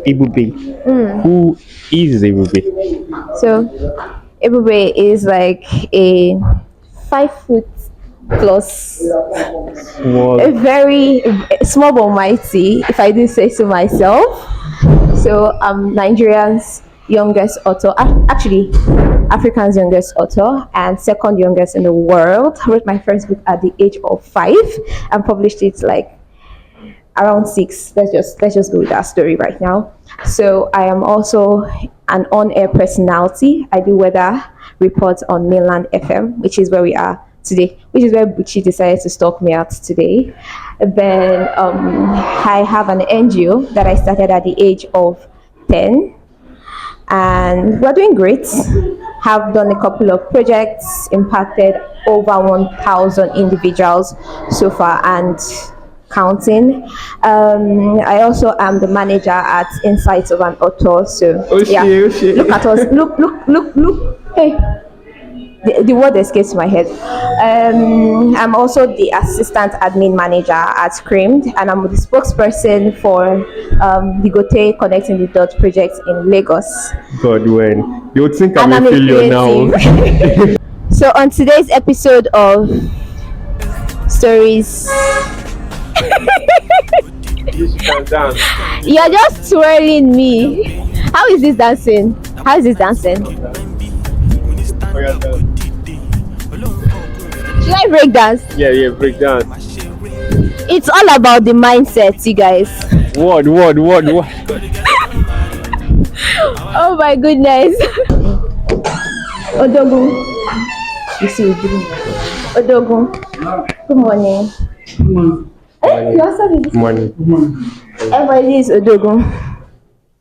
Ebube. Who is Ebube? So Ebube is like a 5 foot plus, a What? very small but mighty, if I do say so myself. So I'm Nigerian's youngest author, actually African's youngest author, and second youngest in the world. I wrote my first book at the age of 5 and published it like around 6. Let's just go with that story right now. So I am also an on-air personality. I do weather reports on mainland FM, which is where we are today, which is where Bucci decided to stalk me out today. Then I have an NGO that I started at the age of 10, and we're doing great. Have done a couple of projects, impacted over 1,000 individuals so far, and counting. I also am the manager at Insights of an Author. So Oh yeah, shit, oh shit. look at us. Look. Hey, the word escapes my head. I'm also the assistant admin manager at Screamed, and I'm the spokesperson for the Gote Connecting the Dots project in Lagos. God, when you would think I'm And I'm a a failure now. creative. So on today's episode of Stories, You can dance. you're just twirling me. How is this dancing? How is this dancing? Oh, yeah, dance. Should I break dance? Yeah, break dance. It's all about the mindset, you guys. What? Oh my goodness. Odogun. You see Odogun. Good morning. You also need this. Money. Everybody is Odogun.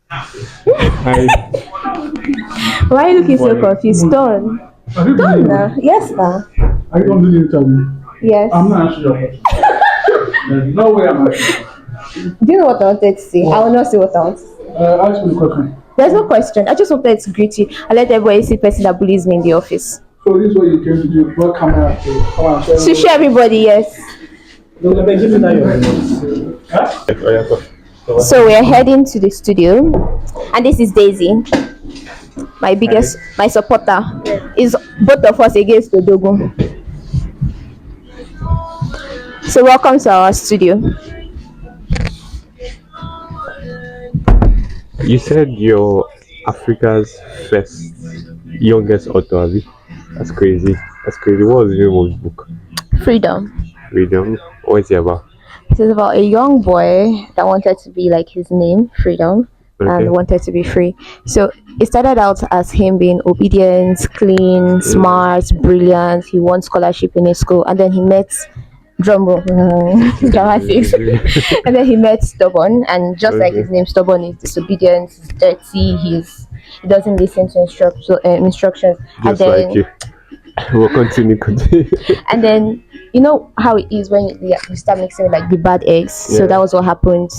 Hi. Why are you looking so confused? Done. Done now. Yes, now. Are you going to do the interview? Yes. I'm not answering your question. There's no way I'm answering. Do you know what I wanted to say? I will not say what I want. Ask me the question. There's no question. I just wanted to greet you. I let everybody see the person that bullies me in the office. So this is what you came to do. What camera to come and share? To show everybody, yes. Give me that your So we're heading to the studio, and this is Daisy, my supporter. Is both of us against Odogun. So welcome to our studio. You said you're Africa's first youngest author, abi? That's crazy. What was the name of the book? Freedom. Freedom. What is it about? It is about a young boy that wanted to be like his name, Freedom, Okay. and wanted to be free. So it started out as him being obedient, clean, smart, brilliant. He won scholarship in his school, and then he met drumroll, dramatics. And then he met Stubborn, and just like his name, Stubborn is disobedient, he's dirty, he doesn't listen to instructions. And Just then like you. We'll continue. and then you know how it is when you start mixing like the bad eggs. So Yeah. that was what happened.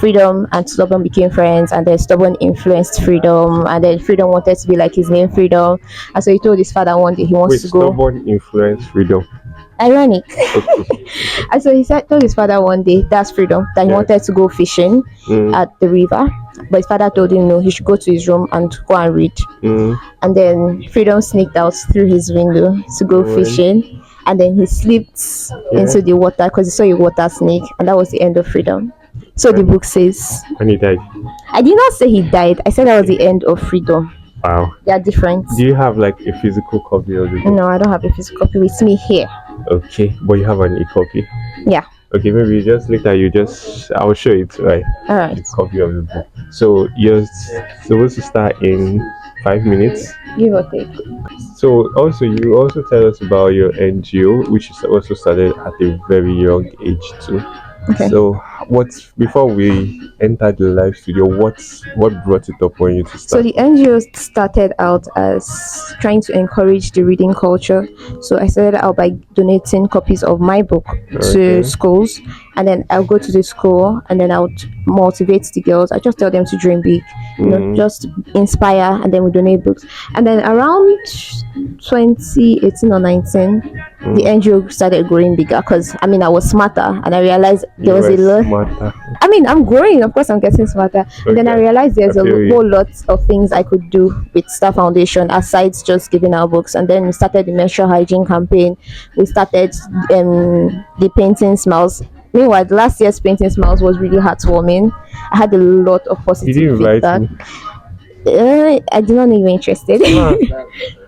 Freedom and Stubborn became friends, and then Stubborn influenced Freedom, and then Freedom wanted to be like his name, Freedom. And so he told his father one day he wants Wait, to go. Stubborn influence Freedom. Ironic. Okay. And so told his father one day, that's Freedom, that he Yeah. wanted to go fishing at the river. But his father told him no, he should go to his room and go and read. And then Freedom sneaked out through his window to go fishing. And then he slipped into the water because he saw a water snake. And that was the end of Freedom. So the book says. And he died. I did not say he died. I said that was the end of Freedom. Wow. They are different. Do you have like a physical copy of the book? No, I don't have a physical copy with me here. Okay, but you have an e-copy. Yeah. Okay, maybe just later I'll show it, right? All right. A copy of the book. So you're supposed to start in 5 minutes. Give or take. So you also tell us about your NGO, which is also started at a very young age too. Okay. So before we enter the live studio, what brought it up when you to So start? the NGO started out as trying to encourage the reading culture. So I started out by donating copies of my book to schools, and then I'll go to the school and then I would motivate the girls. I just tell them to dream big, just inspire, and then we donate books. And then around 2018 or 19, the NGO started growing bigger because I mean I was smarter and I realized there You was were a lot. smarter. I mean, I'm growing, of course, I'm getting smarter. And then I Okay. realized there's I a feel you. whole lot of things I could do with Star Foundation aside just giving out books. And then we started the menstrual hygiene campaign. We started the painting smiles. Meanwhile, last year's painting smiles was really heartwarming. I had a lot of Did you positive invite feedback. me? I did not know you were interested. Ah,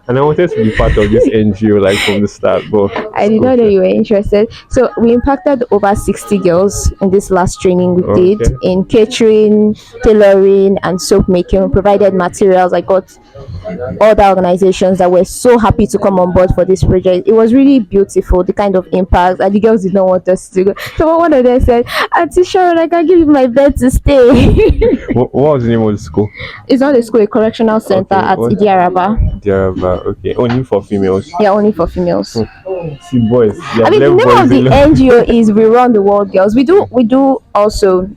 and I wanted to be part of this NGO like from the start, but I did school not know trip. you were interested. So we impacted over 60 girls in this last training we did Okay. in catering, tailoring, and soap making. We provided materials. I got other organizations that were so happy to come on board for this project. It was really beautiful, the kind of impact, and the girls did not want us to go. So one of them said, Auntie Sharon, I can give you my bed to stay. What was the name of the school? It's not a school, a correctional center Okay, at what? Idiaraba. Diaraba. Okay, only for females. Yeah, only for females. See, boys. They I have mean, the left name of boys the alone. NGO is We Run the World Girls. We do also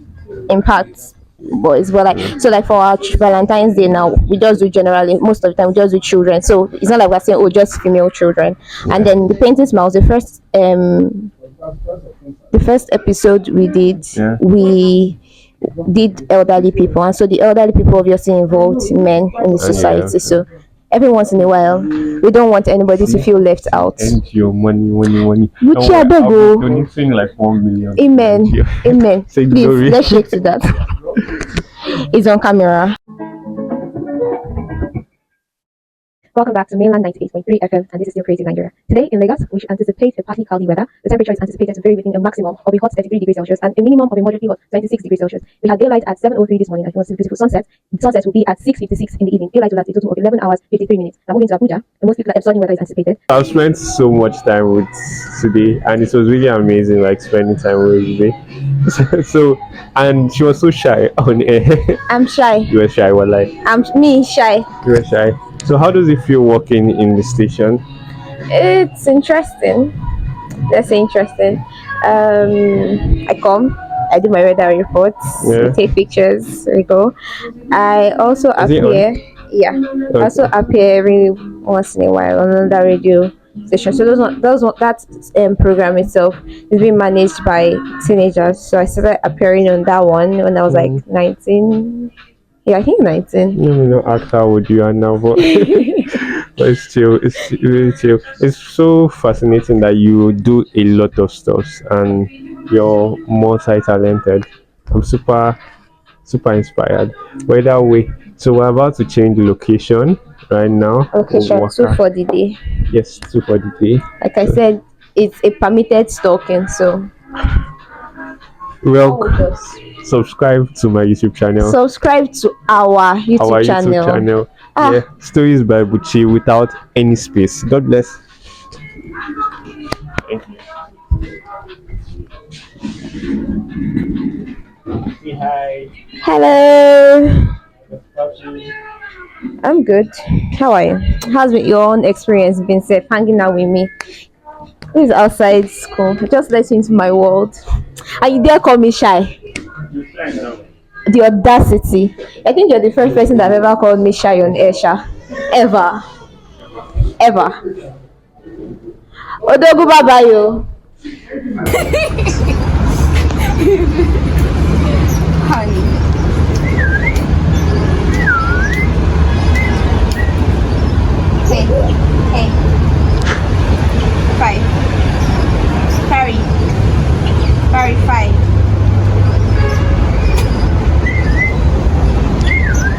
impact boys, but like so like for our Valentine's Day now, we just do generally most of the time we just do children. So it's not like we're saying just female children. And then the painting smiles, the first episode we did, Yeah. we did elderly people, and so the elderly people obviously involved men in the And yeah, society. So every once in a while, we don't want anybody to feel left out. NGO money. Buchi Don't worry, I'll Abego. be donating like 1 million. Amen. NGO. Amen. Say Please, glory. let's shake to that. It's on camera. Welcome back to Mainland 98.3 FM, and this is still Creative Nigeria. Today in Lagos, we should anticipate a partly cloudy weather. The temperature is anticipated to vary between a maximum of a hot 33 degrees Celsius and a minimum of a moderately hot 26 degrees Celsius. We had daylight at 7:03 this morning, and it was a beautiful sunset. The sunset will be at 6:56 in the evening. Daylight will last a total of 11 hours 53 minutes. Now moving to Abuja, the most sunny weather is anticipated. I've spent so much time with today, and it was really amazing, like spending time with her today. So, and she was so shy on air. I'm shy. You were shy, what like? I'm me shy. You were shy. So, how does it feel working in the station? It's interesting. Let's say interesting. I come, I do my weather reports, we Yeah. take pictures, we go. I also Is it on? appear, yeah, I also appear every once in a while on another radio station. So that program itself is being managed by teenagers. So I started appearing on that one when I was like 19. Yeah, I think 19. Let me not ask how old you are now, but, but it's chill. It's really chill. It's so fascinating that you do a lot of stuff and you're multi-talented. I'm super inspired. But either way, so we're about to change the location right now. Location two Waka. for the day. Yes, 2 for the day. Like I said, it's a permitted stalking, so Well, subscribe to my YouTube channel. subscribe to our YouTube Our channel. YouTube channel. Ah. Yeah, Stories by o.n.y.e.b.u.c.h.i without any space. God bless. Thank you. Say hi. Hello, I'm good. How are you? How's been your own experience been said hanging out with me? This is outside school. Just let you into my world. And you dare call me shy? The audacity. I think you're the first person that ever called me shy on air, Sha. Ever. Ever. Odogu babayo. Honey. Hey. Hey. 5. Carry. Carry 5.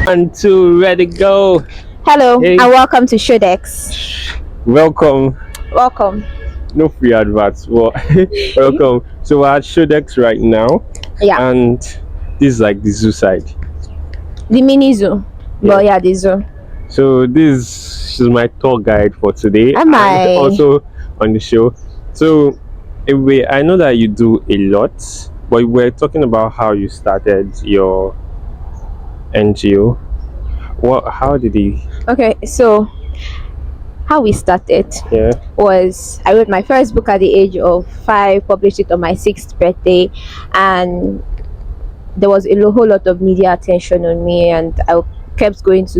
And two, ready, go. Hello Hey. and welcome to Shodex. Welcome. Welcome. No free adverts, but welcome. So we're at Shodex right now, Yeah. and this is like the zoo side. The mini zoo. Well, yeah, the zoo. So she's my tour guide for today. Am and I? also on the show. So anyway, I know that you do a lot, but we're talking about how you started your NGO. How did he? Okay, so how we started Yeah. was I wrote my first book at the age of 5, published it on my 6th birthday, and there was a whole lot of media attention on me, and I kept going to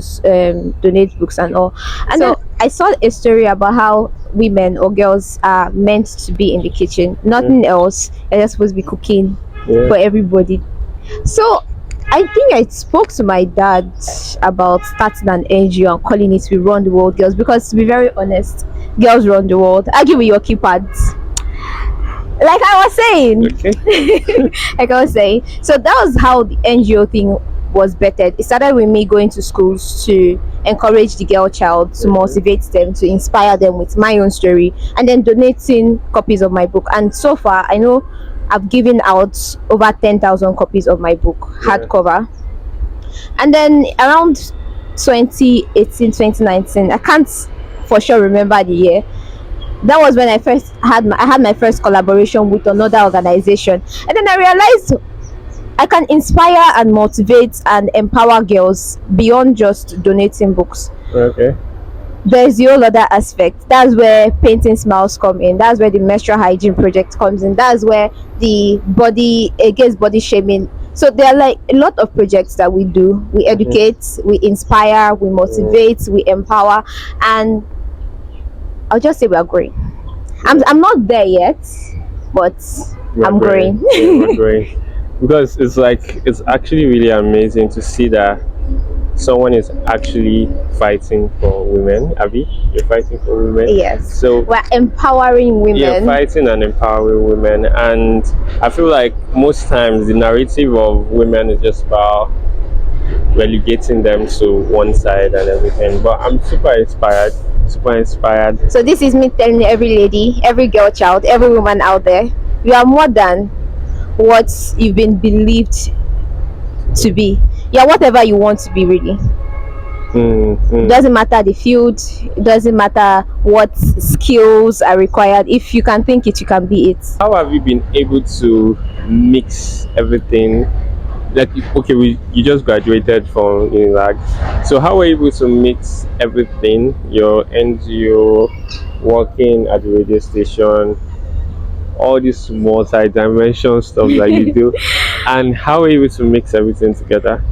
donate books and all. And so I I saw a story about how women or girls are meant to be in the kitchen, nothing else. They're just supposed to be cooking Yeah. for everybody. So I think I spoke to my dad about starting an NGO and calling it "We Run the World Girls," because to be very honest, girls run the world. Argue with your keypads. Like I was saying, Okay. like I was saying. So that was how the NGO thing was bettered. It started with me going to schools to encourage the girl child, to motivate them, to inspire them with my own story, and then donating copies of my book. And so far, I know I've given out over 10,000 copies of my book, hardcover. And then around 2018, 2019, I can't for sure remember the year, that was when I had my first collaboration with another organization, and then I realized I can inspire and motivate and empower girls beyond just donating books. Okay. There's the whole other aspect. That's where painting smiles come in. That's where the menstrual hygiene project comes in. That's where the body against body shaming. So there are like a lot of projects that we do. We educate, we inspire, we motivate, we empower, and I'll just say we are growing. I'm not there yet, but I'm growing. Yeah, we're growing. Because it's like it's actually really amazing to see that someone is actually fighting for women. Abby, you're fighting for women. Yes. So We're empowering women. you're fighting and empowering women, and I feel like most times the narrative of women is just about relegating them to one side and everything. But I'm super inspired. Super inspired. So this is me telling every lady, every girl child, every woman out there, you are more than what you've been believed to be. You're whatever you want to be, really. It doesn't matter the field, it doesn't matter what skills are required. If you can think it, you can be it. How have you been able to mix everything? Like, okay, you just graduated from UNILAG, so how were you able to mix everything? Your NGO, working at the radio station, all this multi-dimension stuff that you do, and how are you able to mix everything together?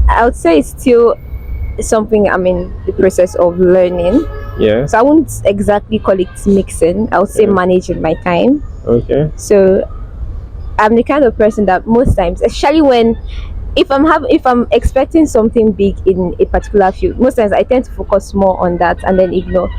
I would say it's still something I'm in the process of learning. Yeah. So I won't exactly call it mixing. I would say managing my time. Okay. So I'm the kind of person that most times, especially when if I'm expecting something big in a particular field, most times I tend to focus more on that and then ignore.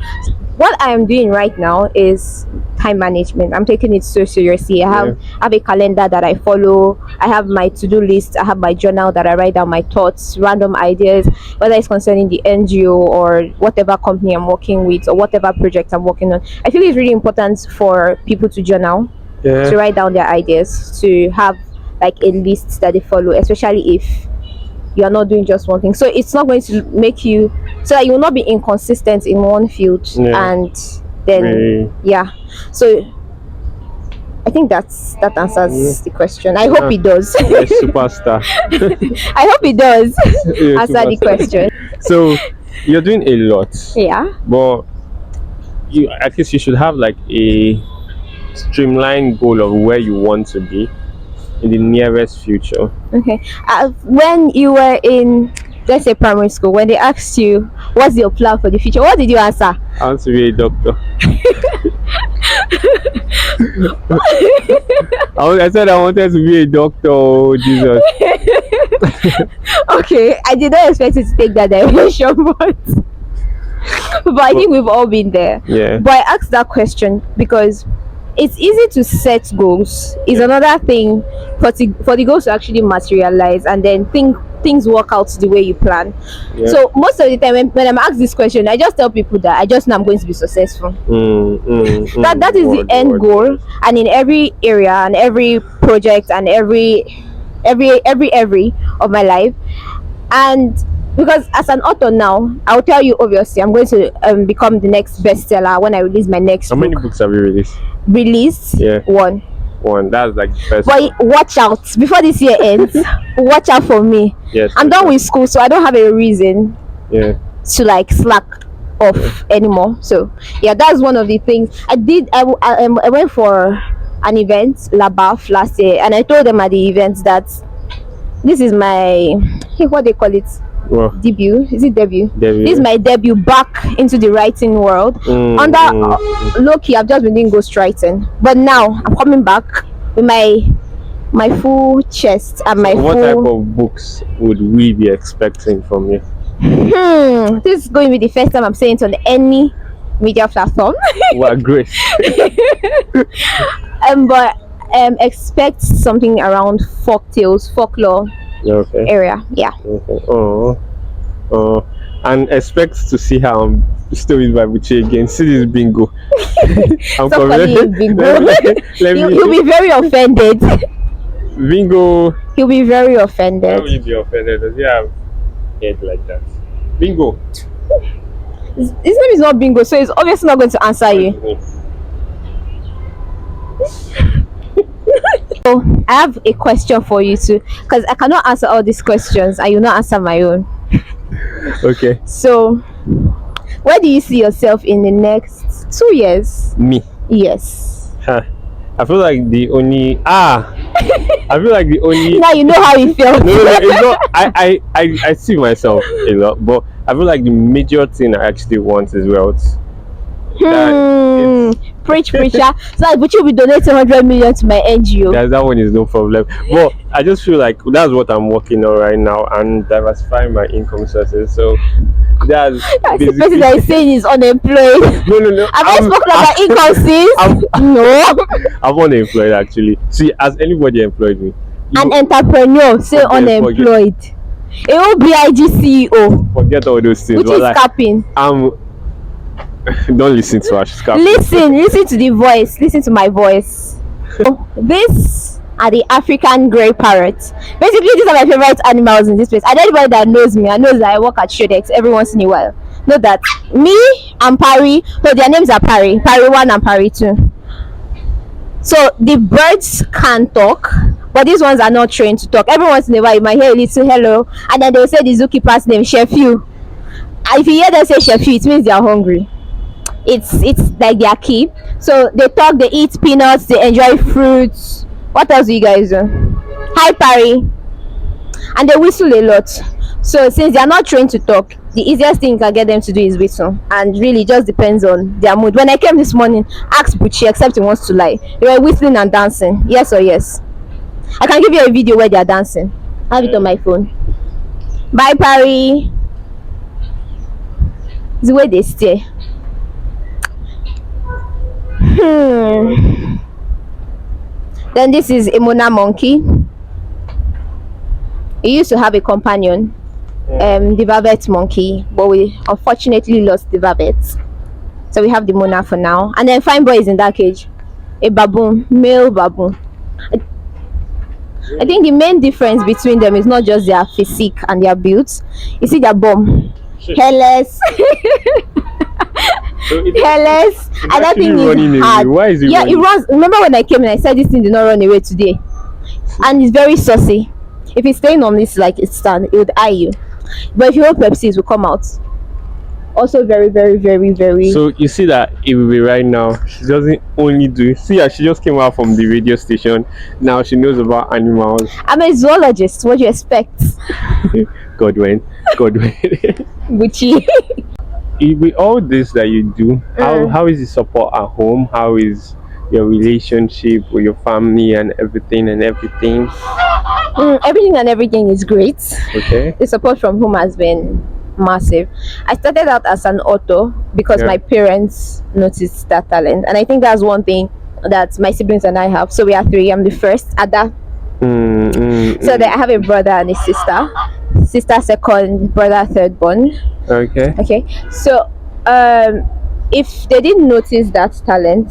What I am doing right now is time management. I'm taking it so seriously. I have a calendar that I follow. I have my to-do list. I have my journal that I write down my thoughts, random ideas, whether it's concerning the NGO or whatever company I'm working with or whatever project I'm working on. I feel it's really important for people to journal, to write down their ideas, to have like a list that they follow, especially if you are not doing just one thing. So it's not going to make you, so that you will not be inconsistent in one field. And then so I think that answers the question. I hope it does. You're a superstar. I hope it does You're a answer the superstar. question. So you're doing a lot, Yeah. but at least you should have like a streamlined goal of where you want to be in the nearest future. Okay. When you were in, let's say, primary school, when they asked you what's your plan for the future, what did you answer? I want to be a doctor. I said I wanted to be a doctor. Oh, Jesus. Okay, I did not expect you to take that direction, but I think we've all been there. Yeah. But I asked that question because it's easy to set goals. It's another thing for the goals to actually materialize and then things work out the way you plan. So most of the time when I'm asked this question, I just tell people that I just know I'm going to be successful. That is the end goal, and in every area and every project and every of my life. And because as an author now, I'll tell you, obviously I'm going to become the next bestseller when I release my next How book. many books have you released? One. That's like the first But one. watch out before this year ends. Watch out for me. Yes, I'm done with school, so I don't have a reason to like slack off anymore. So that's one of the things I did. I went for an event, Labaf, last year, and I told them at the event that this is my what they call it, Well, debut. Is it debut? debut. This is my debut back into the writing world. Under low key, I've just been doing ghostwriting, but now I'm coming back with my full chest and my What type full. of books would we be expecting from you? This is going to be the first time I'm saying it on any media platform. Well, Grace. But expect something around folk tales, folklore Okay. area. Yeah. Okay. Oh. And expect to see how stories by Buche again. See this bingo. I'm Stop calling him bingo. Let He'll me be very offended. bingo. He'll be very Why offended. will you be offended? Does he have head like that? Bingo. His name is not bingo, so he's obviously not going to answer you. So I have a question for you too, because I cannot answer all these questions and you'll not answer my own. Okay. So, where do you see yourself in the next 2 years? Me. Yes. Huh. I feel like the only I feel like the only Now you know how you feel. no, it's not. I see myself a lot, but I feel like the major thing I actually want is wealth. Preach, preacher. So, but you'll be donating 100 million to my NGO. That one is no problem. But I just feel like that's what I'm working on right now and diversifying my income sources. So that's the person that is saying is unemployed. No. Have I spoken about income since? No. I'm unemployed actually. See, has anybody employed me? An entrepreneur, say unemployed. A o.n.y.e.b.u.c.h.i CEO. Forget all those things. Which is capping. Don't listen to her. She's capping. Listen to the voice. Listen to my voice. This are the African grey parrots. Basically, these are my favorite animals in this place. And anybody that knows me and knows that I work at Shodex every once in a while, know that me and Parry, so their names are Parry 1 and Parry 2. So the birds can talk, but these ones are not trained to talk. Every once in a while, you might hear a little hello, and then they'll say the zookeeper's name, Shefu. And if you hear them say Shefu, it means they're hungry. It's like their key. So they talk, they eat peanuts, they enjoy fruits. What else do you guys do? Hi, Parry. And they whistle a lot. So since they are not trained to talk, the easiest thing you can get them to do is whistle. And really just depends on their mood. When I came this morning, ask Buchi, except he wants to lie. They were whistling and dancing. Yes or yes? I can give you a video where they are dancing. I have it on my phone. Bye, Parry. It's the way they stay. Then this is Imona monkey. He used to have a companion, the Varvet monkey, but we unfortunately lost the Varvet. So we have the Mona for now. And then Fine Boy is in that cage. A baboon, male baboon. I think the main difference between them is not just their physique and their build. You see their bum. Hairless. Hairless. And that thing is hard. Why is it running? It runs. Remember when I came and I said this thing did not run away today? And it's very saucy. If it's staying on this like it's stand, it would eye you. But if you hold Pepsi, it will come out. Also very, very, very, very. So you see that it will be right now. She doesn't only do. See how she just came out from the radio station. Now she knows about animals. I'm a zoologist. What do you expect? Godwin. Gucci. With all this that you do, how is the support at home? How is your relationship with your family and everything? Everything and everything is great. Okay. The support from home has been massive. I started out as an author because my parents noticed that talent, and I think that's one thing that my siblings and I have. So we are 3. I'm the first at that. So I have a brother and a sister second, brother third born. Okay, so if they didn't notice that talent,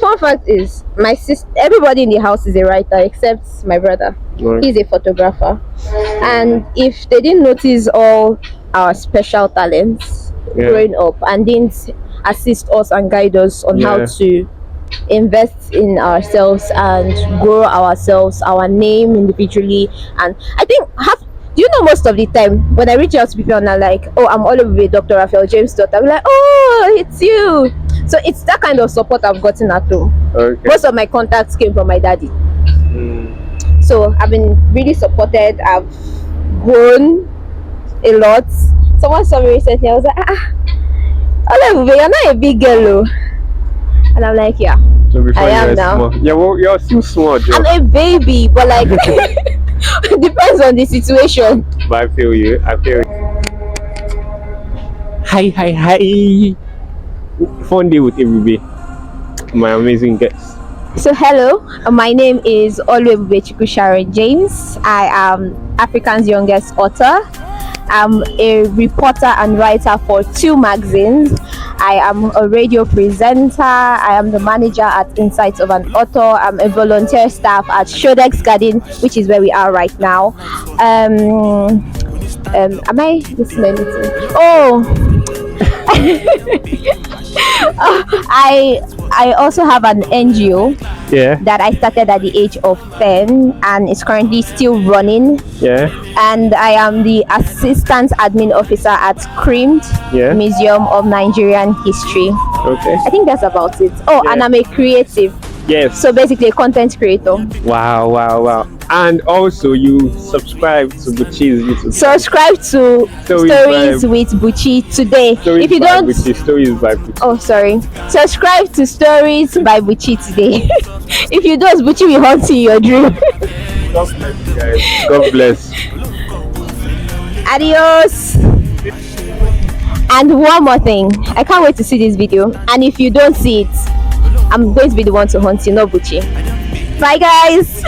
fun fact is my sister, everybody in the house is a writer except my brother. He's a photographer. And if they didn't notice all our special talents growing up and didn't assist us and guide us on how to invest in ourselves and grow ourselves, our name individually, and I think do you know most of the time when I reach out to people and are like, oh, I'm all over with Dr. Raphael James' daughter, I'm like, oh, it's you. So it's that kind of support I've gotten at home. Most of my contacts came from my daddy. So I've been really supported. I've grown a lot. Someone saw me recently. I was like, Olebube, you're not a big girl, oh. And I'm like, yeah, So before I you am were now. small. Yeah, well, you're still small, I'm though. a baby, but like, it depends on the situation. But I feel you. I feel you. Hi, hi, hi. Fun day with everybody. My amazing guest. So hello, my name is o.n.y.e.b.u.c.h.i James. I am Africa's youngest author. I'm a reporter and writer for two magazines. I am a radio presenter. I am the manager at Insights of an Author. I'm a volunteer staff at Shodex Garden, which is where we are right now. Am I listening? Oh, I also have an NGO Yeah, that I started at the age of 10 and it's currently still running. yeah, And I am the assistant admin officer at CRIMD, yeah. Museum of Nigerian History. Okay. I think that's about it. Oh, Yeah. and I'm a creative. Yes. So basically a content creator. Wow, wow, wow. And also, you subscribe to Buchi's YouTube. Subscribe to Stories by- with Bu.c.h.i today. Stories If you by don't, Buchi, Stories by Buchi. oh sorry, subscribe to Stories by Bu.c.h.i today. If you don't, Bu.c.h.i will haunt you in your dream. God bless you guys. God bless. Adios. And one more thing, I can't wait to see this video. And if you don't see it, I'm going to be the one to hunt you, not Bu.c.h.i. Bye, guys.